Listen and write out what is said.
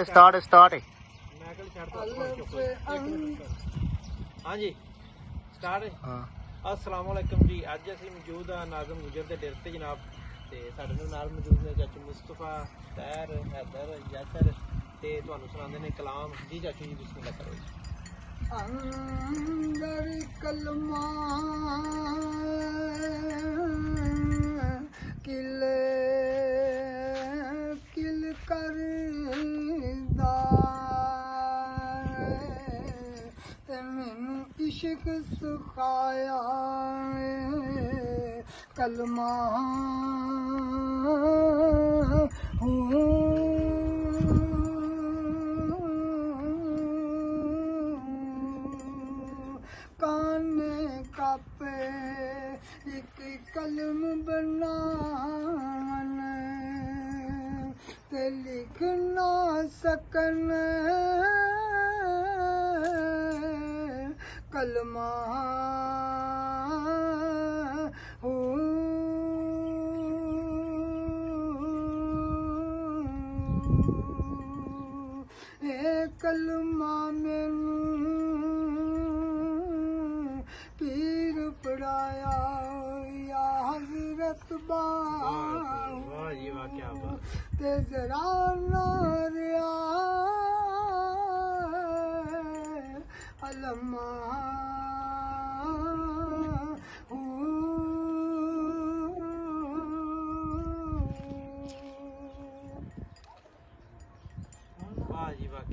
Start हाँ जी start हाँ अस्सलाम वालेकुम जी। अज असीं मौजूद हाँ नाज़म गुजर के डेरे ते जनाब। ते साडे नाल मौजूद ने चाचू मुस्तफा, तैर, हैदर, यासर ते तुहानूं सुणांदे ने कलाम। जी चाचू जी बिस्मिल्लाह करो। अंदर कलमा किले किल करदा ते मैनू इश्क सिखाया कलमा काने कापे एक कलम बनावन ते लिख ना सकन कलमा हो ए कलमा मैनू पीर पढ़ाया या हजरत वाह जी वाह क्या बात। ते जरा नारिया अलमा